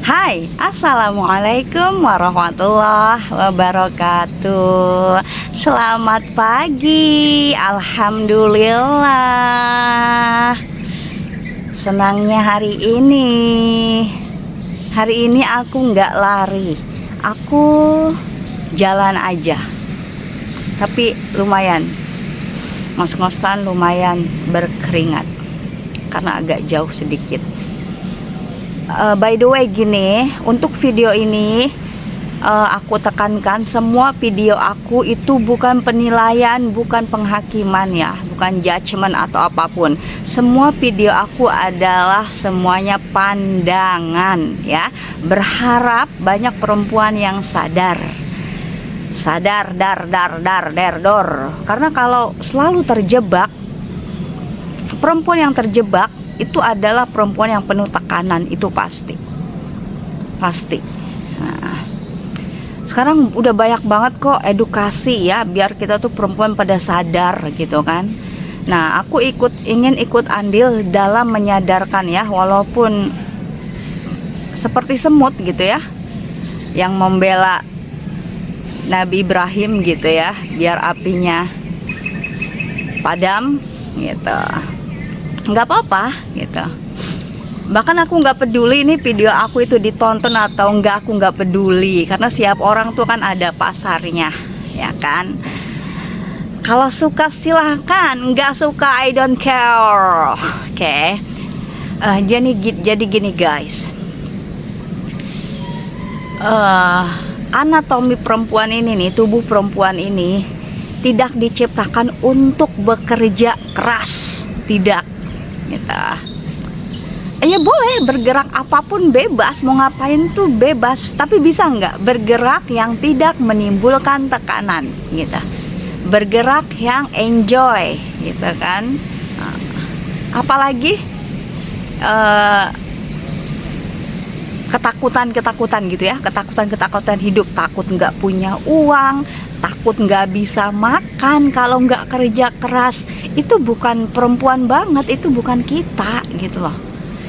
Hai, Assalamualaikum warahmatullahi wabarakatuh. Selamat pagi, Alhamdulillah. Senangnya hari ini. Hari ini aku nggak lari, aku jalan aja. Tapi lumayan, ngos-ngosan lumayan berkeringat karena agak jauh sedikit. By the way gini, untuk video ini aku tekankan semua video aku itu bukan penilaian, bukan penghakiman ya, bukan judgement atau apapun. Semua video aku adalah semuanya pandangan ya. Berharap banyak perempuan yang sadar, dor. Karena kalau selalu terjebak, perempuan yang terjebak itu adalah perempuan yang penuh tekanan, itu pasti. Nah, sekarang udah banyak banget kok edukasi ya, biar kita tuh perempuan pada sadar gitu kan. Nah, aku ingin ikut andil dalam menyadarkan ya, walaupun seperti semut gitu ya, yang membela Nabi Ibrahim gitu ya, biar apinya padam gitu. Nggak apa-apa gitu. Bahkan aku nggak peduli ini video aku itu ditonton atau enggak, aku nggak peduli, karena setiap orang tuh kan ada pasarnya ya kan. Kalau suka silahkan, nggak suka I don't care. Oke. Jadi gini guys, anatomi perempuan ini nih, tubuh perempuan ini tidak diciptakan untuk bekerja keras, tidak gitu. Ya boleh bergerak apapun, bebas, mau ngapain tuh bebas, tapi bisa nggak bergerak yang tidak menimbulkan tekanan gitu, bergerak yang enjoy gitu kan. Apalagi ketakutan gitu ya, ketakutan hidup, takut nggak punya uang, takut nggak bisa makan kalau nggak kerja keras. Itu bukan perempuan banget, itu bukan kita gitu loh,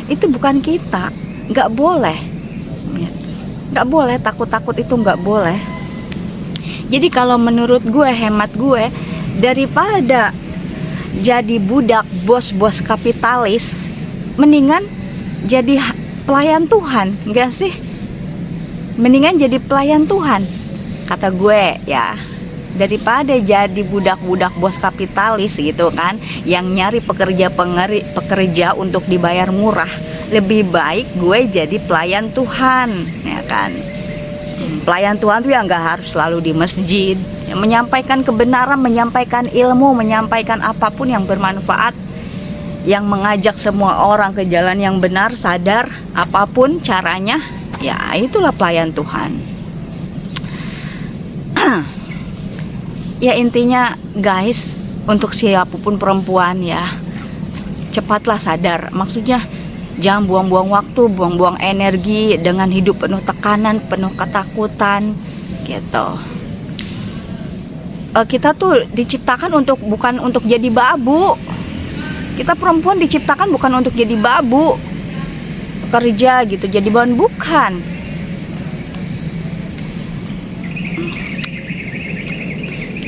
itu bukan kita. Nggak boleh, nggak boleh takut itu, nggak boleh. Jadi kalau menurut gue, hemat gue, daripada jadi budak bos-bos kapitalis, mendingan jadi pelayan Tuhan, enggak sih? Mendingan jadi pelayan Tuhan, kata gue ya, daripada jadi budak-budak bos kapitalis gitu kan, yang nyari pekerja untuk dibayar murah. Lebih baik gue jadi pelayan Tuhan ya kan. Pelayan Tuhan tuh ya nggak harus selalu di masjid, menyampaikan kebenaran, menyampaikan ilmu, menyampaikan apapun yang bermanfaat, yang mengajak semua orang ke jalan yang benar, sadar, apapun caranya, ya itulah pelayan Tuhan. Ya intinya guys, untuk siapapun perempuan ya, cepatlah sadar. Maksudnya jangan buang-buang waktu, buang-buang energi dengan hidup penuh tekanan, penuh ketakutan gitu. Kita tuh diciptakan bukan untuk jadi babu. Kita perempuan diciptakan bukan untuk jadi babu, kerja gitu, jadi bahan, bukan.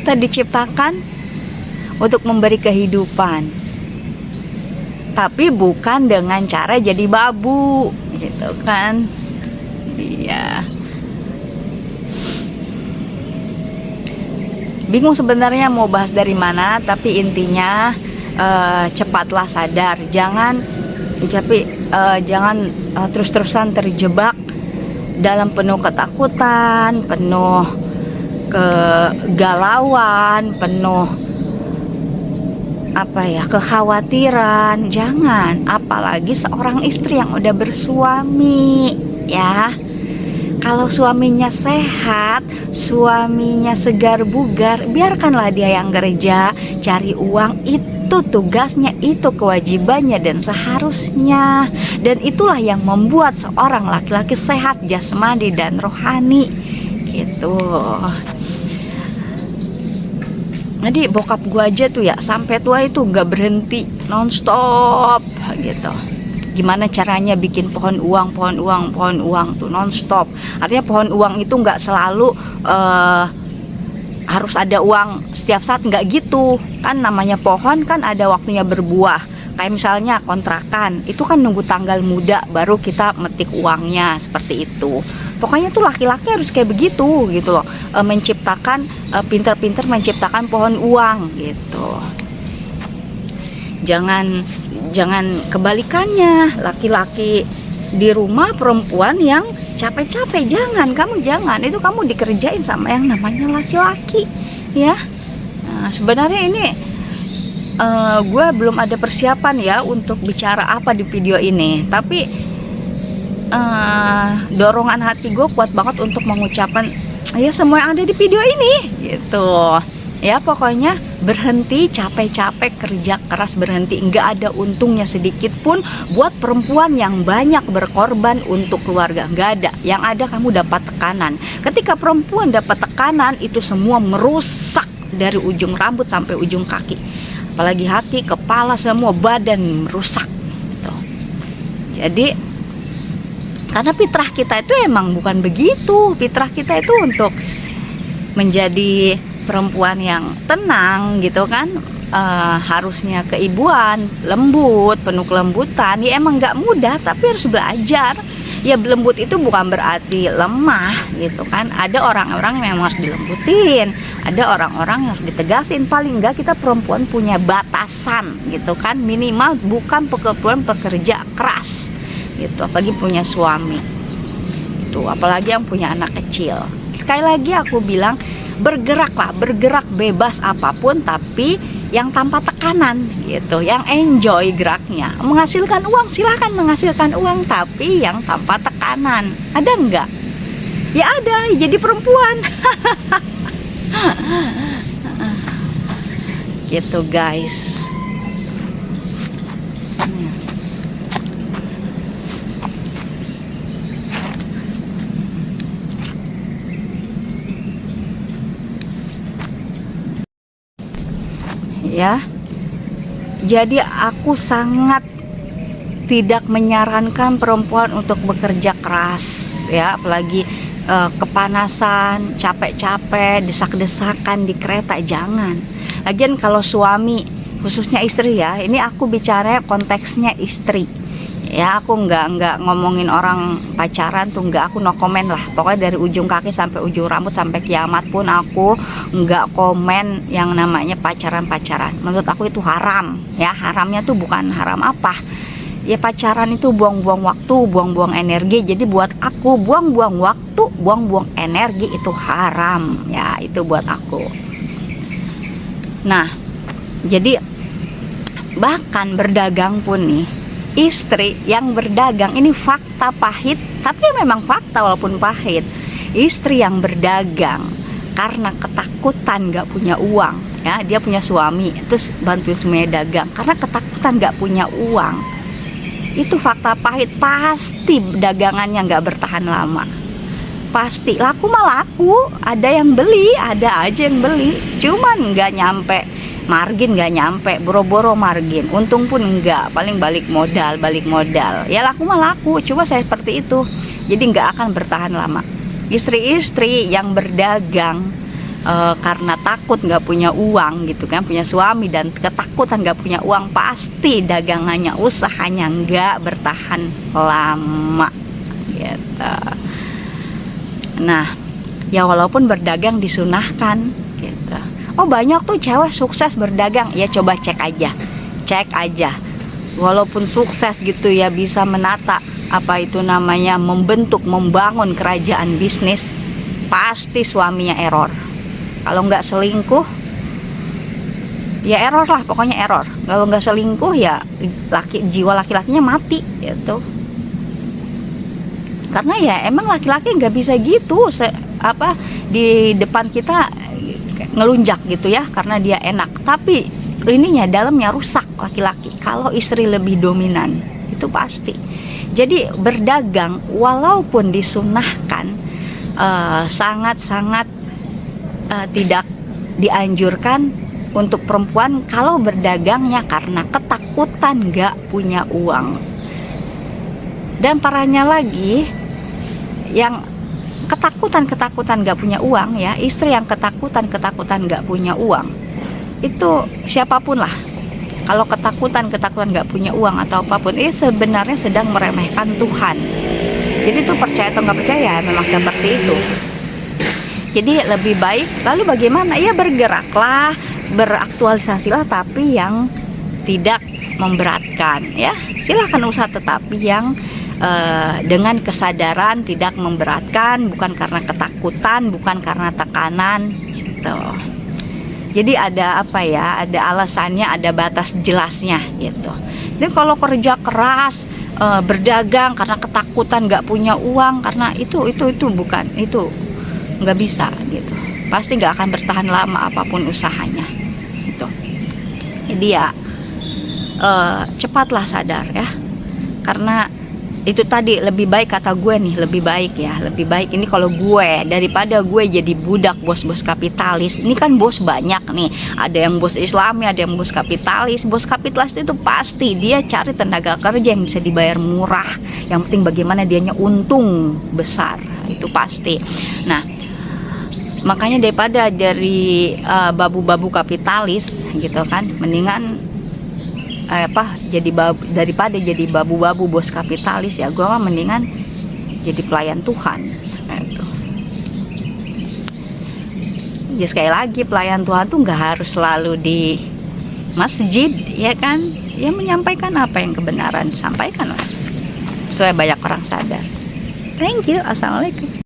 Kita diciptakan untuk memberi kehidupan, tapi bukan dengan cara jadi babu gitu kan. Iya, bingung sebenarnya mau bahas dari mana, tapi intinya cepatlah sadar, jangan terus-terusan terjebak dalam penuh ketakutan, penuh kegalauan, penuh kekhawatiran. Jangan, apalagi seorang istri yang udah bersuami ya. Kalau suaminya sehat, suaminya segar bugar, biarkanlah dia yang kerja, cari uang. Itu tugasnya, itu kewajibannya dan seharusnya. Dan itulah yang membuat seorang laki-laki sehat jasmani dan rohani gitu. Jadi bokap gua aja tuh ya, sampai tua itu nggak berhenti, nonstop gitu. gimana caranya bikin pohon uang, pohon uang, pohon uang tuh nonstop. Artinya pohon uang itu nggak selalu harus ada uang setiap saat, nggak gitu kan. Namanya pohon kan ada waktunya berbuah. Kayak misalnya kontrakan, itu kan nunggu tanggal muda baru kita metik uangnya, seperti itu. Pokoknya tuh laki-laki harus kayak begitu gitu loh, menciptakan, pinter-pinter menciptakan pohon uang gitu. Jangan kebalikannya, laki-laki di rumah, perempuan yang capek-capek. Kamu jangan, itu kamu dikerjain sama yang namanya laki-laki ya. Nah, sebenarnya ini gue belum ada persiapan ya untuk bicara apa di video ini, tapi dorongan hati gue kuat banget untuk mengucapkan ya semua yang ada di video ini gitu ya. Pokoknya berhenti capek-capek kerja keras, berhenti, nggak ada untungnya sedikit pun buat perempuan yang banyak berkorban untuk keluarga, nggak ada. Yang ada kamu dapat tekanan. Ketika perempuan dapat tekanan, itu semua merusak dari ujung rambut sampai ujung kaki, apalagi hati, kepala, semua badan merusak gitu. Jadi karena fitrah kita itu emang bukan begitu. Fitrah kita itu untuk menjadi perempuan yang tenang gitu kan, harusnya keibuan, lembut, penuh kelembutan. Ya emang nggak mudah, tapi harus belajar. Ya lembut itu bukan berarti lemah gitu kan. Ada orang-orang yang harus dilembutin, ada orang-orang yang harus ditegasin. Paling nggak kita perempuan punya batasan gitu kan, minimal bukan pekerja keras gitu, apalagi punya suami itu, apalagi yang punya anak kecil. Sekali lagi aku bilang, bergeraklah, bergerak bebas apapun, tapi yang tanpa tekanan gitu, yang enjoy geraknya. Menghasilkan uang, silahkan menghasilkan uang, tapi yang tanpa tekanan. Ada enggak? Ya ada, jadi perempuan. Gitu guys. Ya, jadi aku sangat tidak menyarankan perempuan untuk bekerja keras ya, apalagi kepanasan, capek-capek, desak-desakan di kereta, jangan. Lagian kalau suami, khususnya istri ya, ini aku bicara konteksnya istri ya. Aku nggak ngomongin orang pacaran tuh, nggak, aku no komen lah. Pokoknya dari ujung kaki sampai ujung rambut sampai kiamat pun aku nggak komen yang namanya pacaran. Menurut aku itu haram ya. Haramnya tuh bukan haram apa ya, pacaran itu buang-buang waktu, buang-buang energi. Jadi buat aku buang-buang waktu, buang-buang energi itu haram ya, itu buat aku. Nah, jadi bahkan berdagang pun nih, istri yang berdagang, ini fakta pahit, tapi memang fakta walaupun pahit. Istri yang berdagang karena ketakutan nggak punya uang ya, dia punya suami terus bantuin suaminya dagang karena ketakutan nggak punya uang, itu fakta pahit. Pasti dagangannya nggak bertahan lama, pasti laku mah laku, ada yang beli, ada aja yang beli, cuman nggak nyampe margin, nggak nyampe, boro-boro margin, untung pun enggak, paling balik modal ya. Laku mah laku, coba saya seperti itu. Jadi nggak akan bertahan lama. Istri-istri yang berdagang karena takut nggak punya uang gitu kan, punya suami dan ketakutan nggak punya uang, pasti dagangannya, usahanya nggak bertahan lama gitu. Nah ya, walaupun berdagang disunahkan gitu. Oh banyak tuh cewek sukses berdagang ya, coba cek aja. Walaupun sukses gitu ya, bisa menata apa itu namanya, membangun kerajaan bisnis, pasti suaminya error. Kalau nggak selingkuh ya error lah, pokoknya error. Kalau nggak selingkuh ya jiwa laki-lakinya mati gitu. Karena ya emang laki-laki nggak bisa gitu di depan kita ngelunjak gitu ya, karena dia enak, tapi ininya dalamnya rusak laki-laki kalau istri lebih dominan, itu pasti. Jadi berdagang walaupun disunahkan, sangat-sangat tidak dianjurkan untuk perempuan kalau berdagangnya karena ketakutan nggak punya uang. Dan parahnya lagi, yang ketakutan nggak punya uang ya, istri yang ketakutan nggak punya uang, itu siapapun lah, kalau ketakutan nggak punya uang atau apapun, ini sebenarnya sedang meremehkan Tuhan. Jadi itu percaya atau nggak percaya, memang seperti itu. Jadi lebih baik, lalu bagaimana? Ya bergeraklah, beraktualisasilah, tapi yang tidak memberatkan ya. Silahkan usaha, tetapi yang dengan kesadaran, tidak memberatkan, bukan karena ketakutan, bukan karena tekanan gitu. Jadi ada apa ya, ada alasannya, ada batas jelasnya gitu. Jadi kalau kerja keras, berdagang karena ketakutan nggak punya uang, karena itu bukan, itu nggak bisa gitu, pasti nggak akan bertahan lama apapun usahanya gitu. Jadi ya cepatlah sadar ya, karena itu tadi, lebih baik kata gue nih, lebih baik ini kalau gue, daripada gue jadi budak bos-bos kapitalis. Ini kan bos banyak nih, ada yang bos Islami, ada yang bos kapitalis. Bos kapitalis itu pasti dia cari tenaga kerja yang bisa dibayar murah, yang penting bagaimana dianya untung besar, itu pasti. Nah, makanya daripada dari babu-babu kapitalis gitu kan, mendingan daripada jadi babu-babu bos kapitalis ya, gue mah mendingan jadi pelayan Tuhan gitu. Ya sekali lagi, pelayan Tuhan tuh nggak harus selalu di masjid ya kan, ya menyampaikan apa yang kebenaran, sampaikan lah supaya banyak orang sadar. Thank you. Assalamualaikum.